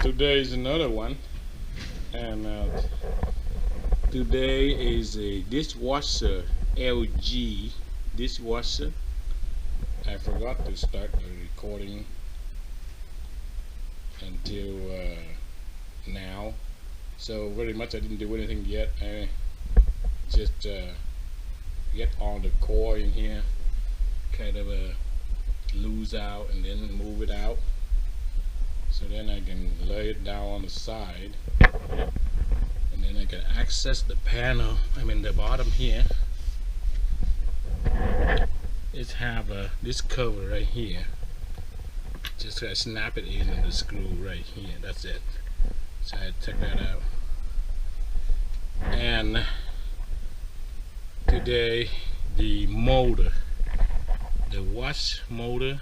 Today is another one, and today is a dishwasher, LG dishwasher. I forgot to start the recording until now, so very much I didn't do anything yet. I just get all the core in here, kind of loose out, and then move it out. So then I can lay it down on the side, and then I can access the panel. The bottom here. It have this cover right here. Just snap it in and the screw right here. That's it. So I take that out. And today the motor, the wash motor,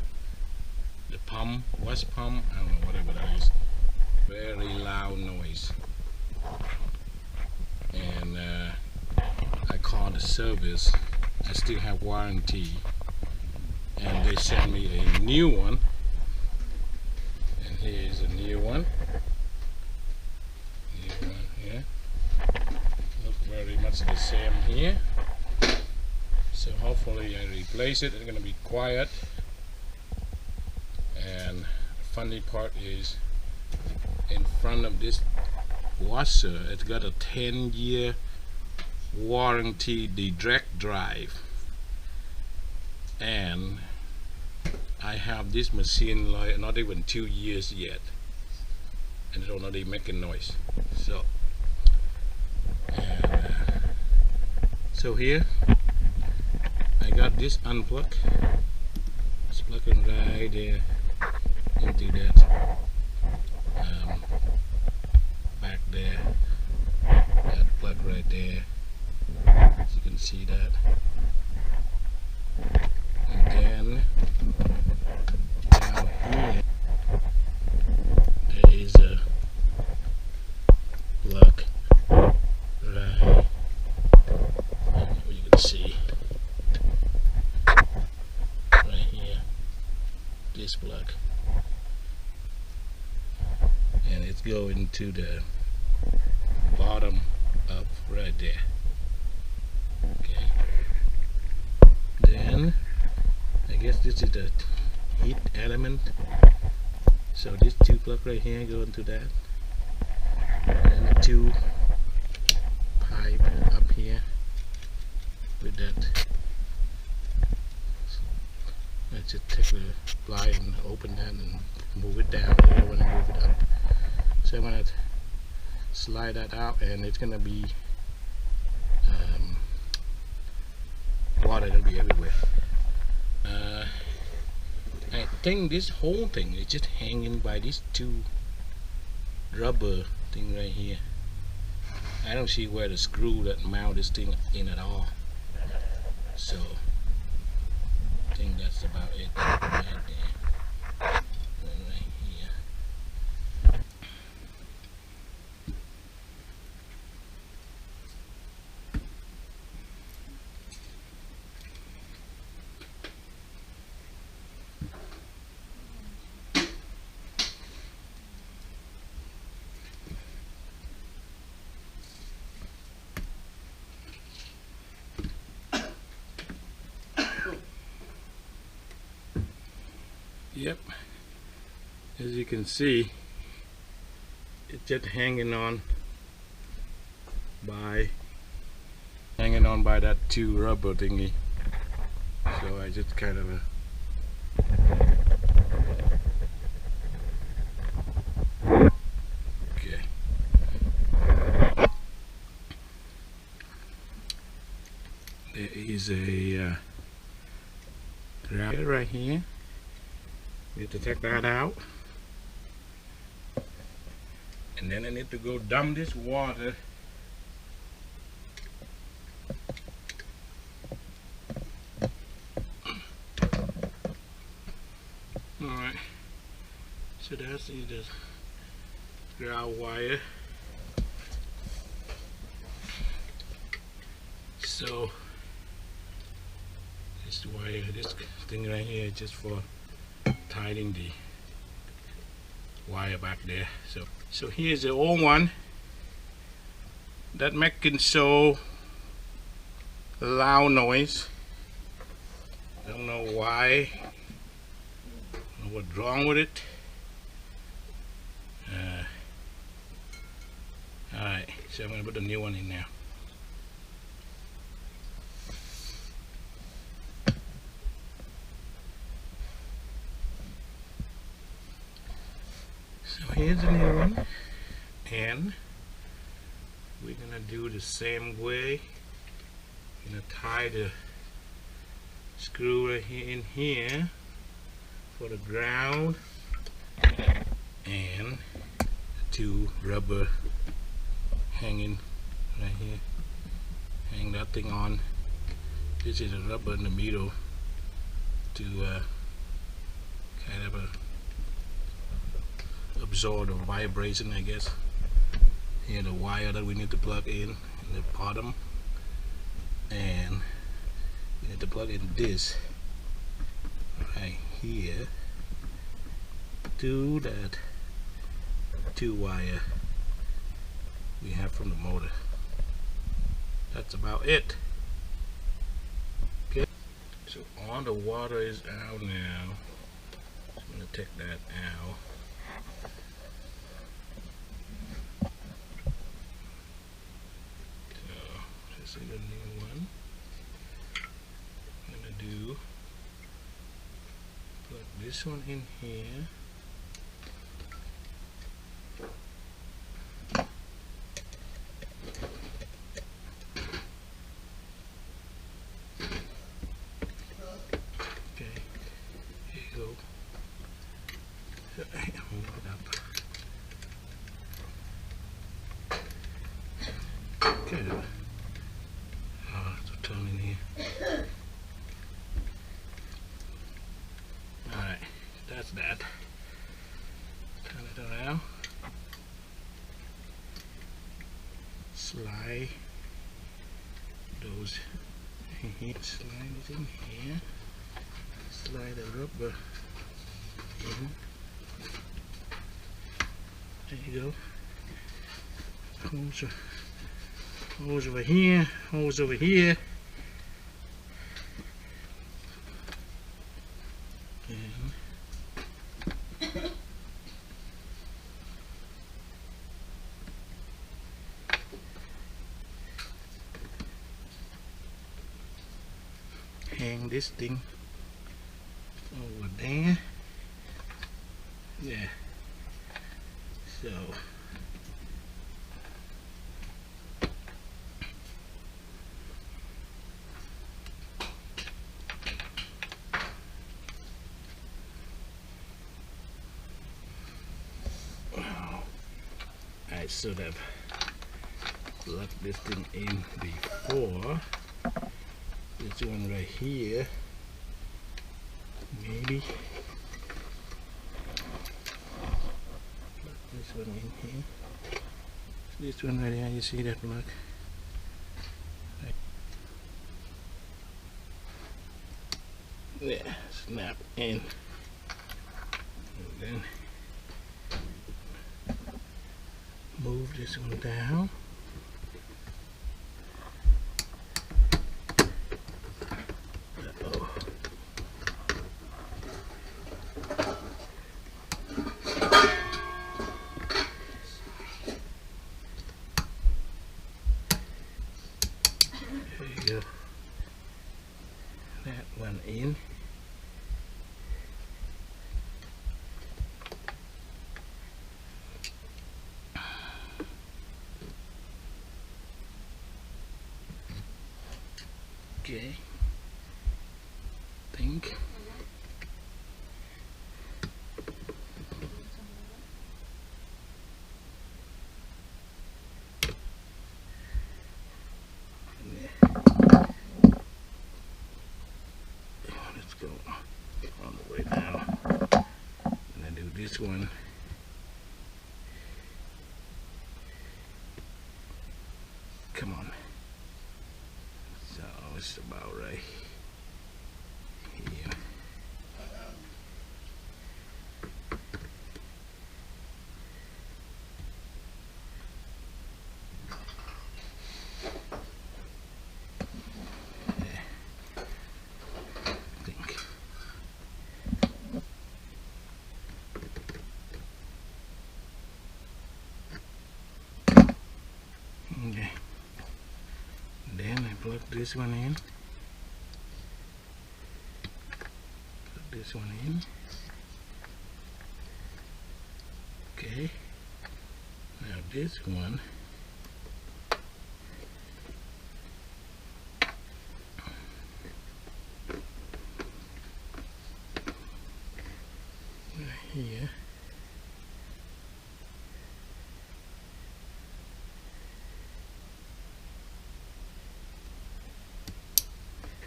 the pump, wash pump, I don't know, whatever that is, very loud noise. And I called the service. I still have warranty, and they sent me a new one. And here's a new one. New one here. Look very much the same here. So hopefully I replace it. It's gonna be quiet. And the funny part is, in front of this washer, it's got a 10-year warranty, the direct drive. And I have this machine like not even 2 years yet, and it's already making noise. So so here I got this unplug. It's plugging right there into that back there, that plug right there, as you can see that. And then down here there is a plug right, you can see right here, this plug, and it's going to the bottom up right there. Okay, then I guess this is the heat element, so these two plugs right here go into that, and the two pipe up here with that. I just take the ply and open that and move it down. I don't want to move it up, so I'm gonna slide that out, and it's gonna be water that'll be everywhere. I think this whole thing is just hanging by these two rubber thing right here. I don't see where the screw that mount this thing in at all. So I think that's about it right there. Right here. Yep, as you can see, it's just hanging on by that two rubber thingy. So I just kind of okay. There is a grab right here. We have to take that out, and then I need to go dump this water alright, so that's the ground wire. So this wire, this thing right here, just for tightening the wire back there. So here's the old one that making so loud noise. I don't know why. I don't know what's wrong with it. Alright, so I'm going to put the new one in now. So here's the new one, and we're going to do the same way. We're going to tie the screw right here in here for the ground, and two rubber hanging right here. Hang that thing on. This is a rubber in the middle to kind of absorb the vibration, I guess. Here the wire that we need to plug in the bottom, and we need to plug in this right here to that 2-wire we have from the motor. That's about it. Okay, so all the water is out now. I'm gonna take that out. So this is the new one. I'm gonna do put this one in here. Okay. Oh, it's a ton in here. Alright, that's that. Turn it around. Slide those in here. Slide it in here. Slide the rubber in. There you go. Hose over here, hose over here. And hang this thing over there. Yeah. So I should have plugged this thing in before. This one right here, maybe. Plug this one in here. This one right here, you see that plug? Yeah, snap in. And then move this one down. There you go. That one in. Okay, think. Let's go all the way down. And then do this one. Come on. So it's about right here. plug this one in. Plug this one in. Okay. Now this one. Right here.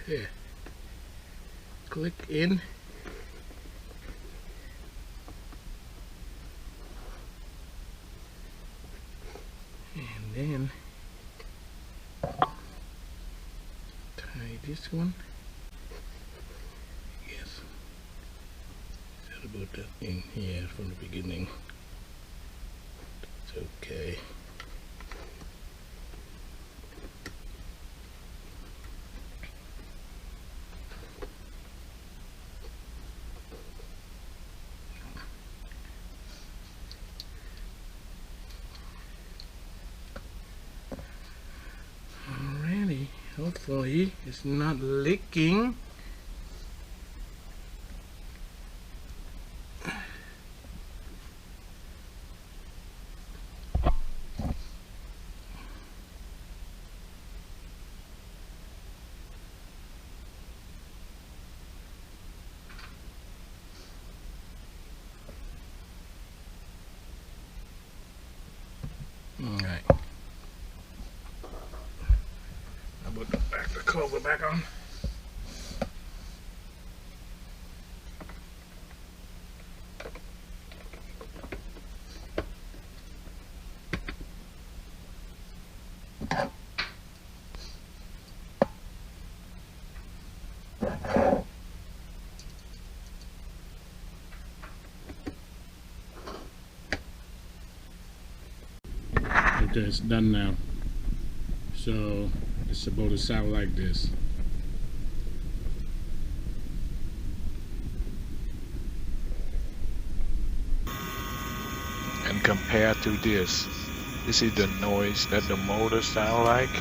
Here. Click in. And then tie this one. Yes. Should have put that in here from the beginning. It's okay. Hopefully it's not leaking. Alright. Put the cover back on. Okay, it's done now. So it's supposed to sound like this. And compared to this is the noise that the motor sound like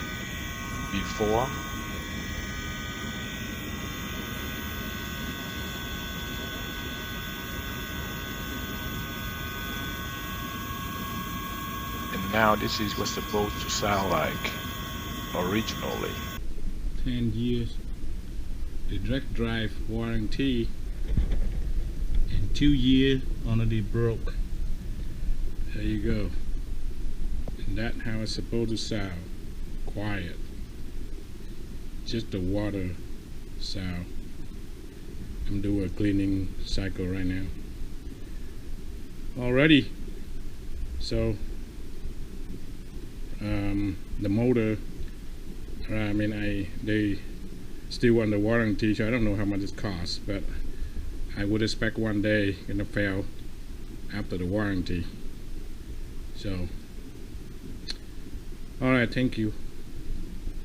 before. And now this is what's supposed to sound like originally. 10 years, the direct drive warranty, and 2 years already broke. There you go. And that's how it's supposed to sound. Quiet. Just the water sound. I'm doing a cleaning cycle right now. Alrighty. So the motor, they still under warranty, so I don't know how much it costs, but I would expect one day gonna fail after the warranty. So alright, thank you.